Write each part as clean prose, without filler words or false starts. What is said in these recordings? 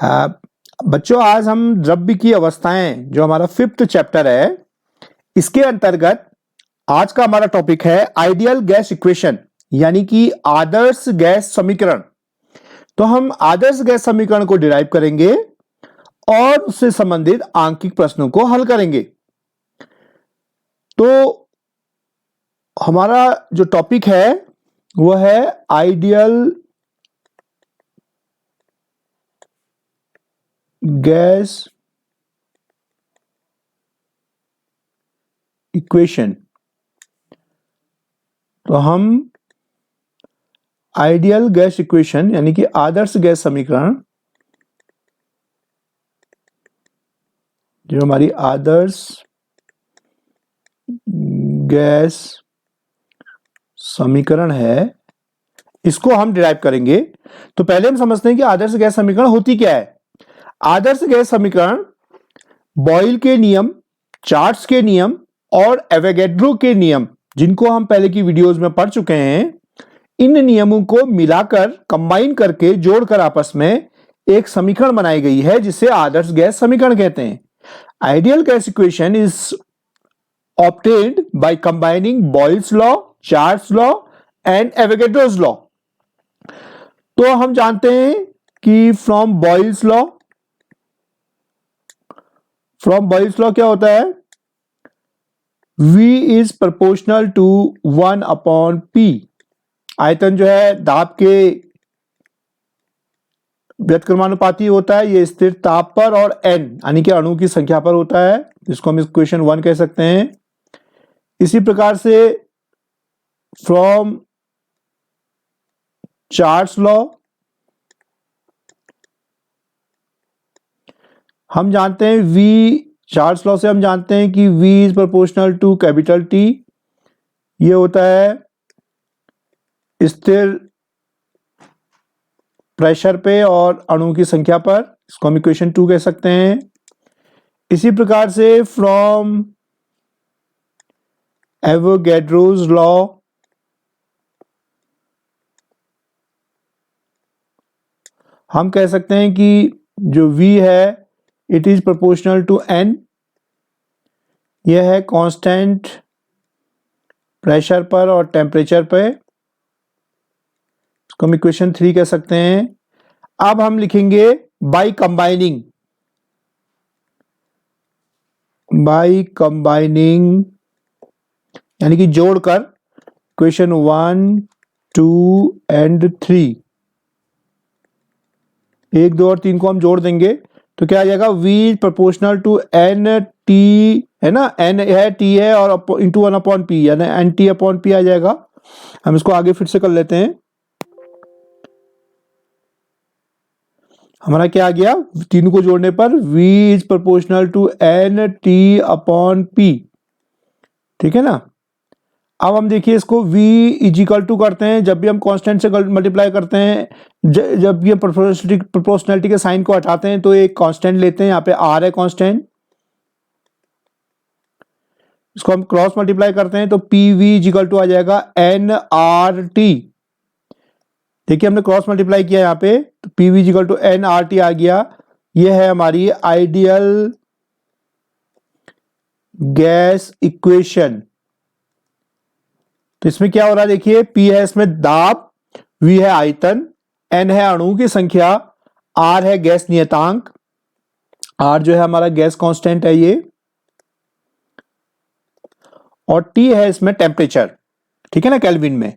बच्चों, आज हम द्रव्य की अवस्थाएं जो हमारा 5th चैप्टर है, इसके अंतर्गत आज का हमारा टॉपिक है आइडियल गैस इक्वेशन, यानी कि आदर्श गैस समीकरण। तो हम आदर्श गैस समीकरण को डिराइव करेंगे और उससे संबंधित आंकिक प्रश्नों को हल करेंगे। तो हमारा जो टॉपिक है वह है आइडियल गैस इक्वेशन। तो हम आइडियल गैस इक्वेशन यानी कि आदर्श गैस समीकरण, जो हमारी आदर्श गैस समीकरण है, इसको हम डिराइव करेंगे। तो पहले हम समझते हैं कि आदर्श गैस समीकरण होती क्या है। आदर्श गैस समीकरण बॉयल के नियम, चार्ट्स के नियम और एवोगैड्रो के नियम, जिनको हम पहले की वीडियोस में पढ़ चुके हैं, इन नियमों को मिलाकर कंबाइन करके जोड़कर आपस में एक समीकरण बनाई गई है, जिसे आदर्श गैस समीकरण कहते हैं। Ideal gas equation is obtained by combining Boyle's law, Charles law and Avogadro's law। तो हम जानते हैं कि फ्रॉम बॉयल्स लॉ क्या होता है? V is proportional to 1/P। आयतन जो है दाब के व्युत्क्रमानुपाती होता है, ये स्थिर ताप पर और n यानी कि अणु की संख्या पर होता है, जिसको हम इक्वेशन 1 कह सकते हैं। इसी प्रकार से फ्रॉम चार्ल्स लॉ हम जानते हैं चार्ल्स लॉ से हम जानते हैं कि V is proportional to capital T। ये होता है स्थिर प्रेशर पे और अणु की संख्या पर, इसको हम इक्वेशन 2 कह सकते हैं। इसी प्रकार से फ्रॉम एवोगैड्रोज लॉ हम कह सकते हैं कि जो V है it is proportional to N। यह है कांस्टेंट प्रेशर पर और टेम्परेचर पे, इसको हम इक्वेशन 3 कह सकते हैं। अब हम लिखेंगे बाई कंबाइनिंग यानी कि जोड़कर इक्वेशन 1, 2 एंड 3, 1, 2 और 3 को हम जोड़ देंगे तो क्या आ जाएगा? V proportional to N T है ना, N है, T है और इंटू 1/P यानी NT/P आ जाएगा। हम इसको आगे फिर से कर लेते हैं। हमारा क्या आ गया? तीनों को जोड़ने पर V is proportional to NT/P। ठीक है ना। अब हम देखिए इसको V इज इक्वल टू करते हैं, जब भी हम कांस्टेंट से मल्टीप्लाई करते हैं, जब भी हम प्रोपोर्शनलिटी के साइन को हटाते हैं तो एक कांस्टेंट लेते हैं। यहाँ पे R है कांस्टेंट, इसको हम क्रॉस मल्टीप्लाई करते हैं तो PV इज इक्वल टू आ जाएगा NRT। देखिए हमने क्रॉस मल्टीप्लाई किया यहाँ पे तो PV is equal to NRT आ गया। यह है हमारी आइडियल गैस इक्वेशन। तो इसमें क्या हो रहा है? देखिए P है इसमें दाब, V है आयतन, N है अणु की संख्या, R है गैस नियतांक, R जो है हमारा गैस कांस्टेंट है ये, और T है इसमें टेम्परेचर। ठीक है ना, केल्विन में।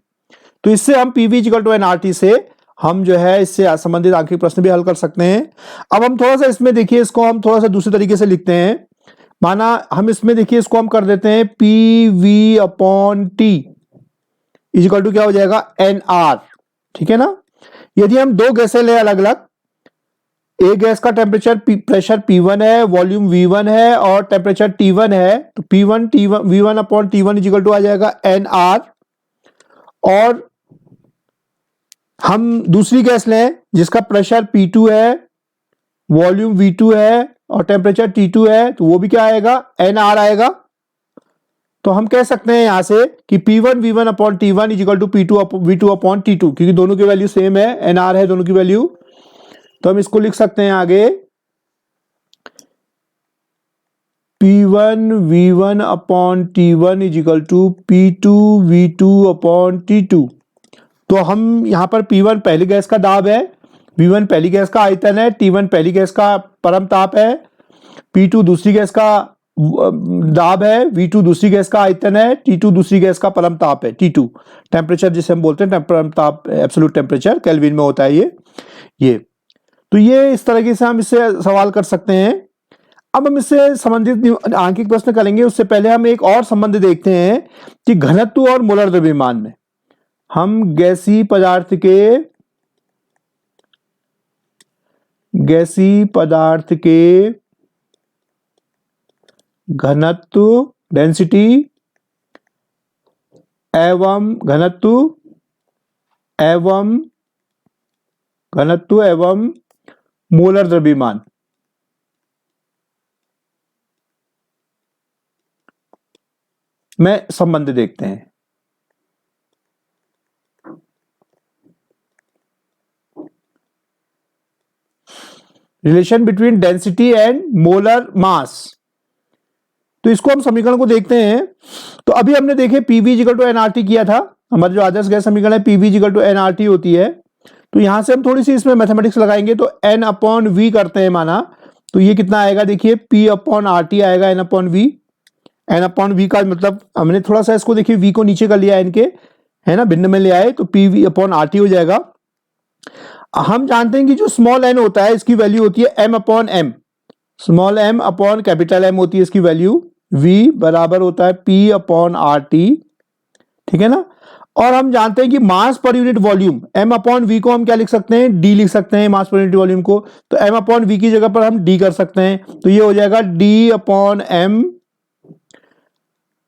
तो इससे हम PV इक्वल टू NRT से हम जो है इससे संबंधित आंकिक प्रश्न भी हल कर सकते हैं। अब हम थोड़ा सा इसमें देखिए, इसको हम थोड़ा सा दूसरे तरीके से लिखते हैं। माना हम इसमें देखिए इसको हम कर देते हैं PV/T इज इक्वल टू क्या हो जाएगा? NR। ठीक है ना। यदि हम दो गैसें लें अलग अलग, एक गैस का टेम्परेचर प्रेशर P1 है, वॉल्यूम V1 है और टेम्परेचर T1 है, तो V1/T1 इज इक्वल टू आ जाएगा NR। और हम दूसरी गैस लें जिसका प्रेशर P2 है, वॉल्यूम V2 है और टेम्परेचर T2 है, तो वो भी क्या आएगा? NR आएगा। तो हम कह सकते हैं यहां से कि P1 V1/T1 is equal to V2/T2, क्योंकि दोनों की वैल्यू सेम है, NR है दोनों की वैल्यू। तो हम इसको लिख सकते हैं आगे P1 V1 upon T1 is equal to P2 V2 upon T2। तो हम यहाँ पर P1 पहली गैस का दाब है, V1 पहली गैस का आयतन है, T1 पहली गैस का परम ताप है, P2 दूसरी गैस का दाब है, V2 दूसरी गैस का आयतन है, T2 दूसरी गैस का परम ताप है, T2 टेम्परेचर जिसे हम बोलते हैं परम ताप, एब्सोल्यूट टेम्परेचर केल्विन में होता है ये। तो ये इस तरीके से हम इससे सवाल कर सकते हैं। अब हम इससे संबंधित आंकिक प्रश्न करेंगे, उससे पहले हम एक और संबंध देखते हैं कि घनत्व और मोलर द्रव्यमान में हम गैसीय पदार्थ के घनत्व डेंसिटी एवं मोलर द्रव्यमान में संबंध देखते हैं। Relation between density and molar mass. तो इसको हम समीकरण को देखते हैं। तो अभी हमने देखे PV इक्वल टू nRT किया था, हमारा जो आदर्श गैस समीकरण है PV इक्वल टू nRT होती है। तो यहां से हम थोड़ी सी इसमें मैथमेटिक्स लगाएंगे, तो n अपॉन v करते हैं माना, तो ये कितना आएगा देखिए P अपॉन RT आएगा n upon v। n upon v का मतलब हमने थोड़ा सा इसको देखिए v को नीचे कर लिया n के, है ना, भिन्न में ले आए, तो PV अपॉन RT हो जाएगा। हम जानते हैं कि जो स्मॉल n होता है इसकी वैल्यू होती है m upon m, small m upon capital M होती है इसकी वैल्यू, v बराबर होता है P अपॉन RT, ठीक है ना। और हम जानते हैं कि mass per unit volume m upon v को हम क्या लिख सकते हैं, d लिख सकते हैं मास पर यूनिट वॉल्यूम को, तो m अपॉन v की जगह पर हम d कर सकते हैं, तो ये हो जाएगा d upon m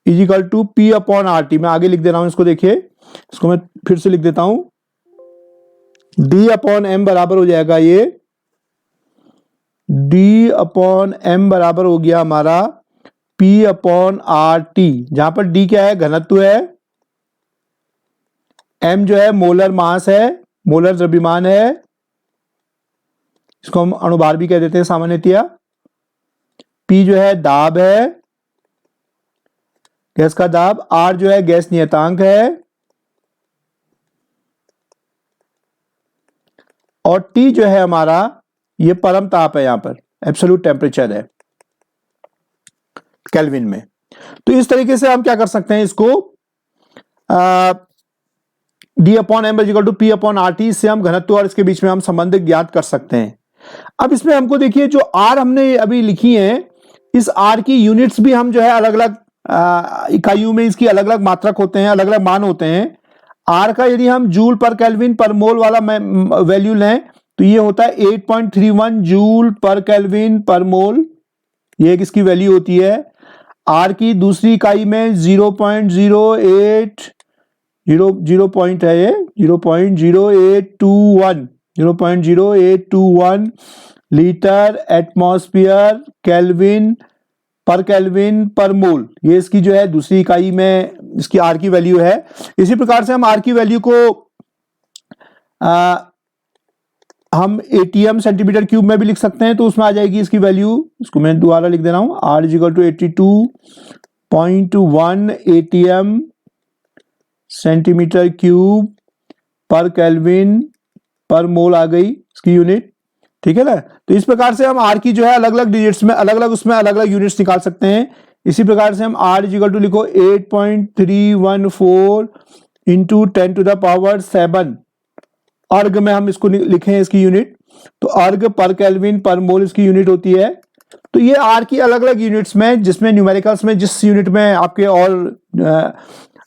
is equal to P upon RT। मैं आगे लिख दे रहा हूं इसको, देखिए इसको मैं फिर से लिख देता हूं, d अपॉन m बराबर हो जाएगा ये d अपॉन m बराबर हो गया हमारा P अपॉन RT, जहां पर d क्या है, घनत्व है, m जो है मोलर मास है, मोलर द्रव्यमान है, इसको हम अणुभार भी कह देते हैं सामान्यतया, P जो है दाब है, गैस का दाब, R जो है गैस नियतांक है, और T जो है हमारा ये परम ताप है, यहां पर एब्सोल्यूट टेम्परेचर है केल्विन में। तो इस तरीके से हम क्या कर सकते हैं इसको, d upon m equal to P upon RT से हम घनत्व और इसके बीच में हम संबंध ज्ञात कर सकते हैं। अब इसमें हमको देखिए जो R हमने अभी लिखी है, इस R की यूनिट्स भी हम जो है अलग अलग इकाइयों में इसकी अलग अलग मात्रक होते हैं, अलग अलग मान होते हैं। R का यदि हम जूल पर केल्विन पर मोल वाला वैल्यू लें तो ये होता है 8.31 जूल पर केल्विन पर मोल, ये एक इसकी वैल्यू होती है। R की दूसरी इकाई में 0.08 0.0821 लीटर एटमॉस्फेयर केल्विन पर मोल, ये इसकी जो है दूसरी इकाई में इसकी R की वैल्यू है। इसी प्रकार से हम R की वैल्यू को हम ATM सेंटीमीटर क्यूब में भी लिख सकते हैं, तो उसमें आ जाएगी इसकी वैल्यू, इसको मैं दोबारा लिख दे रहा हूं, R equal to 82.1 ATM centimetre cube per kelvin per mole आ गई इसकी यूनिट, ठीक है ना। तो इस प्रकार से हम R की जो है अलग अलग डिजिट्स में अलग अलग यूनिट्स निकाल सकते हैं। इसी प्रकार से हम R इक्वल टू लिखो 8.314 इंटू 10 टू द पावर 7 अर्ग में हम इसको लिखें इसकी यूनिट, तो अर्ग पर केल्विन पर मोल इसकी यूनिट होती है। तो ये R की अलग अलग यूनिट्स में, जिसमें न्यूमेरिकल्स में जिस यूनिट में आपके और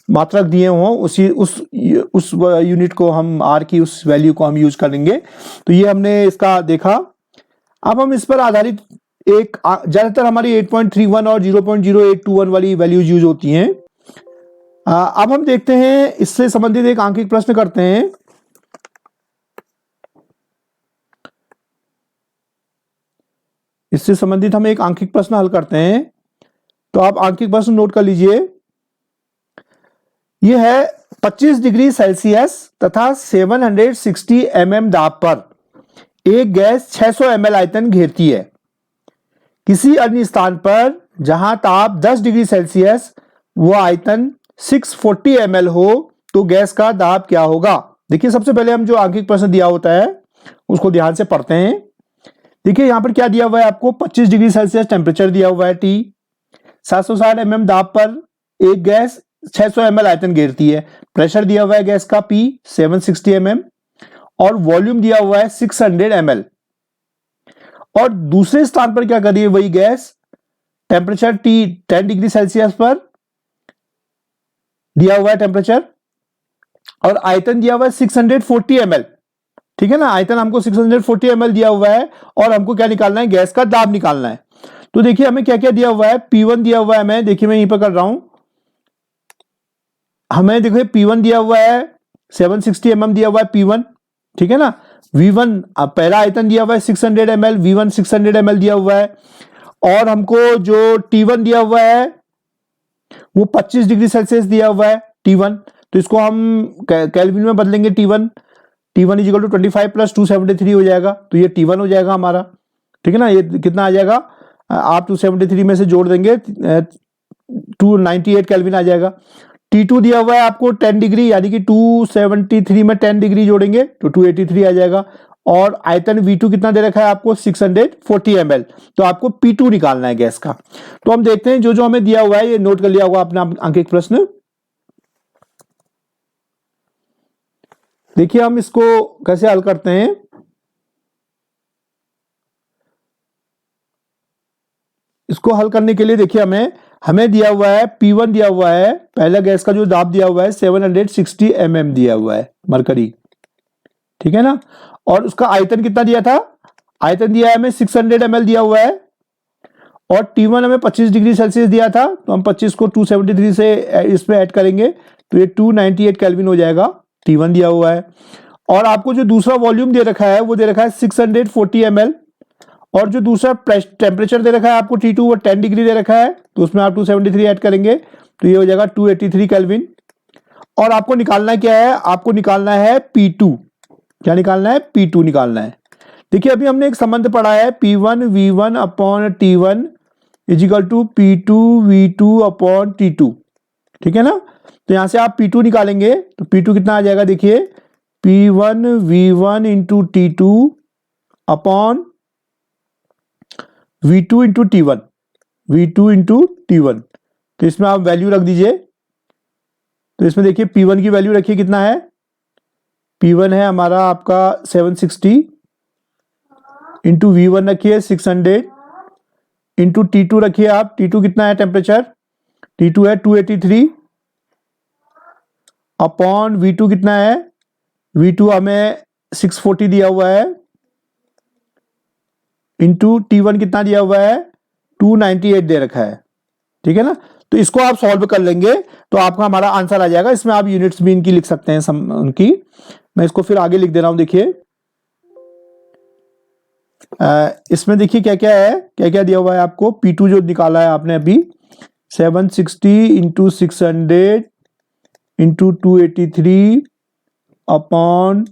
मात्रक दिए हों उस यूनिट को हम R की उस वैल्यू को हम यूज करेंगे। तो ये हमने इसका देखा। अब हम इस पर आधारित एक ज्यादातर हमारी 8.31 और 0.0821 वाली वैल्यूज यूज होती हैं। अब हम देखते हैं इससे संबंधित एक आंकिक प्रश्न करते हैं। इससे संबंधित हम एक आंकिक प्रश्न हल करते हैं, तो आप आंकिक प्रश्न नोट कर लीजिए। यह है 25 डिग्री सेल्सियस तथा 760 mm दाब पर एक गैस 600 ml आयतन घेरती है, किसी अन्य स्थान पर जहां ताप 10 डिग्री सेल्सियस वो आयतन 640 ml हो तो गैस का दाब क्या होगा। देखिए सबसे पहले हम जो आंकिक प्रश्न दिया होता है उसको ध्यान से पढ़ते हैं। देखिए यहां पर क्या दिया हुआ है आपको, 25 डिग्री सेल्सियस टेम्परेचर दिया हुआ है T, 760 mm दाब पर एक गैस 600 ml आयतन घेरती है, प्रेशर दिया हुआ है गैस का P 760 mm और वॉल्यूम दिया हुआ है 600 ml। और दूसरे स्थान पर क्या कर रही है वही gas, temperature T 10 degree Celsius पर दिया हुआ है टेम्परेचर और आयतन दिया हुआ है 640 ml। ठीक है ना, आयतन हमको 640 ml दिया हुआ है और हमको क्या निकालना है, गैस का दाब निकालना है। तो देखिए हमें क्या क्या दिया हुआ है, P1 दिया हुआ है हमें, देखिए मैं यहीं पर कर रहा हूं, हमें देखिए P1 दिया हुआ है 760 mm दिया हुआ है P1, ठीक है ना। V1 पहला आयतन दिया हुआ है 600 ml, V1 600 ml दिया हुआ है और हमको जो T1 दिया हुआ है वो 25 डिग्री सेल्सियस दिया हुआ है T1। तो इसको हम केल्विन में बदलेंगे, T1 is equal to 25 plus 273 हो जाएगा, तो ये T1 हो जाएगा हमारा। ठीक है ना, ये कितना आ जाएगा, आप 273 में से जोड़ देंगे 298 केल्विन आ जाएगा। T2 दिया हुआ है आपको 10 डिग्री, यानी कि 273 में 10 डिग्री जोड़ेंगे तो 283 आ जाएगा और आयतन V2 कितना दे रखा है आपको 640 ml। तो आपको P2 निकालना है गैस का। तो हम देखते हैं जो जो हमें दिया हुआ है, ये नोट कर लिया होगा अपना आंकिक प्रश्न। देखिए हम इसको कैसे हल करते हैं। इसको हल करने के लिए देखिए हमें दिया हुआ है P1 दिया हुआ है, पहला गैस का जो दाब दिया हुआ है 760 mm दिया हुआ है मरकरी, ठीक है ना। और उसका आयतन कितना दिया था, आयतन दिया है हमें 600 ml दिया हुआ है और T1 हमें 25 डिग्री सेल्सियस दिया था, तो हम 25 को 273 से इसमें ऐड करेंगे तो ये 298 केल्विन हो जाएगा, T1 दिया हुआ है। और आपको जो दूसरा वॉल्यूम दे रखा है वो दे रखा है 640 ml और जो दूसरा टेम्परेचर दे रखा है आपको T2 वो 10 डिग्री दे रखा है, तो उसमें आप 273 ऐड करेंगे तो ये हो जाएगा 283 केल्विन। और आपको निकालना क्या है, आपको निकालना है P2। क्या निकालना है, P2 निकालना है। देखिए अभी हमने एक संबंध पढ़ा है P1 V1 upon T1 is equal to P2 V2 upon T2, ठीक है ना। तो यहां से आप P2 निकालेंगे तो P2 कितना आ जाएगा, देखिए P1 V1 into T2 upon V2 into T1, V2 into T1। तो इसमें आप वैल्यू रख दीजिए, तो इसमें देखिए P1 की वैल्यू रखिए कितना है, P1 है हमारा आपका 760 इंटू V1 रखिए 600 इंटू T2 रखिए आप, T2 कितना है टेम्परेचर, T2 है 283 अपॉन V2 कितना है, V2 हमें 640 दिया हुआ है इंटू T1 कितना दिया हुआ है 298 दे रखा है, ठीक है ना। तो इसको आप सॉल्व कर लेंगे तो आपका हमारा आंसर आ जाएगा। इसमें आप यूनिट्स भी इनकी लिख सकते हैं उनकी, मैं इसको फिर आगे लिख दे रहा हूं। देखिए इसमें देखिए क्या क्या है, क्या क्या दिया हुआ है आपको, P2 जो निकाला है आपने अभी 760 इंटू 600 इंटू 283 अपॉन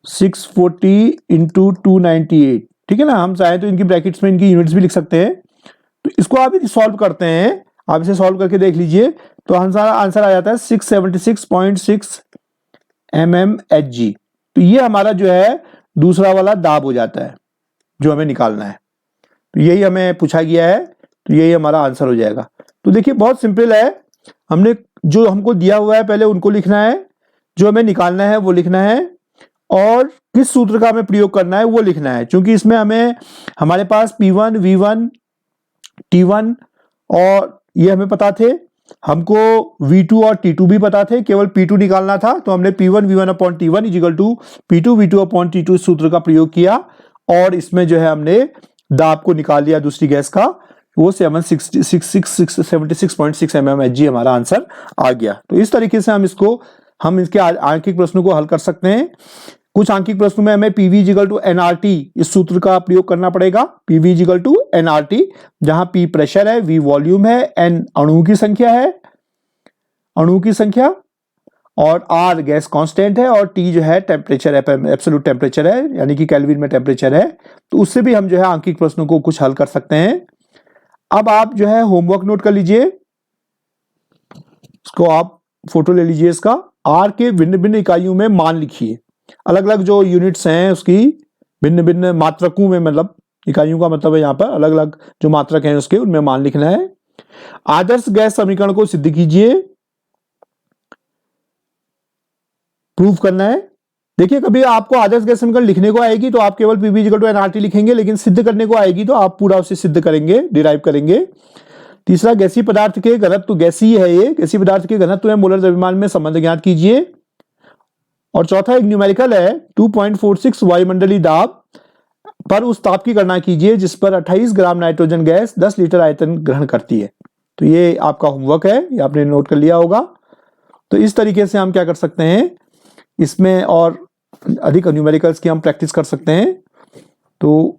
640 इंटू 298, ठीक है ना। हम चाहे तो इनकी ब्रैकेट्स में इनकी यूनिट्स भी लिख सकते हैं। तो इसको आप सॉल्व करते हैं, आप इसे सॉल्व करके देख लीजिए तो आंसर आ जाता है 676.6 mmHg। तो ये हमारा जो है दूसरा वाला दाब हो जाता है जो हमें निकालना है। तो यही हमें पूछा गया है, तो यही हमारा आंसर हो जाएगा। तो देखिए बहुत सिंपल है, हमने जो हमको दिया हुआ है पहले उनको लिखना है, जो हमें निकालना है वो लिखना है और किस सूत्र का हमें प्रयोग करना है वो लिखना है। क्योंकि इसमें हमारे पास P1 V1 T1 और ये हमें पता थे, हमको V2 और T2 भी पता थे, केवल P2 निकालना था। तो हमने P1 V1 upon T1 is equal to P2 V2 upon T2 सूत्र का प्रयोग किया और इसमें जो है हमने दाब को निकाल लिया दूसरी गैस का, वो 76.6 mmHg हमारा आंसर आ गया। तो इस तरीके से हम इसके आंकिक प्रश्नों को हल कर सकते हैं। कुछ आंकिक प्रश्नों में हमें PV इक्वल टू nRT इस सूत्र का प्रयोग करना पड़ेगा। PV इक्वल टू nRT, जहां P प्रेशर है, V वॉल्यूम है, N अणुओं की संख्या है, अणुओं की संख्या, और R गैस कांस्टेंट है और T जो है टेम्परेचर है, एब्सोल्यूट टेम्परेचर है, यानी कि केल्विन में टेम्परेचर है। तो उससे भी हम जो है आंकिक प्रश्नों को कुछ हल कर सकते हैं। अब आप जो है होमवर्क नोट कर लीजिए, इसको आप फोटो ले लीजिए इसका। R के भिन्न भिन्न इकाइयों में मान लिखिए, अलग अलग जो यूनिट्स हैं उसकी भिन्न भिन्न मात्रकों में, मतलब इकाइयों का मतलब है यहाँ पर अलग अलग जो मात्रक हैं उसके, उनमें मान लिखना है। आदर्श गैस समीकरण को सिद्ध कीजिए, प्रूव करना है। देखिए कभी आपको आदर्श गैस समीकरण लिखने को आएगी तो आप केवल PV = nRT लिखेंगे, लेकिन सिद्ध करने को आएगी तो आप पूरा उसे सिद्ध करेंगे, डिराइव करेंगे। तीसरा, गैसीय पदार्थ के घनत्व, गैसीय है ये, गैसीय पदार्थ के घनत्व में मोलर द्रव्यमान में संबंध ज्ञात कीजिए। और चौथा एक न्यूमेरिकल है, 2.46 वायुमंडलीय दाब पर उस ताप की गणना कीजिए जिस पर 28 ग्राम नाइट्रोजन गैस 10 लीटर आयतन ग्रहण करती है। तो ये आपका होमवर्क है, ये आपने नोट कर लिया होगा। तो इस तरीके से हम क्या कर सकते हैं, इसमें और अधिक न्यूमेरिकल्स की हम प्रैक्टिस कर सकते हैं। तो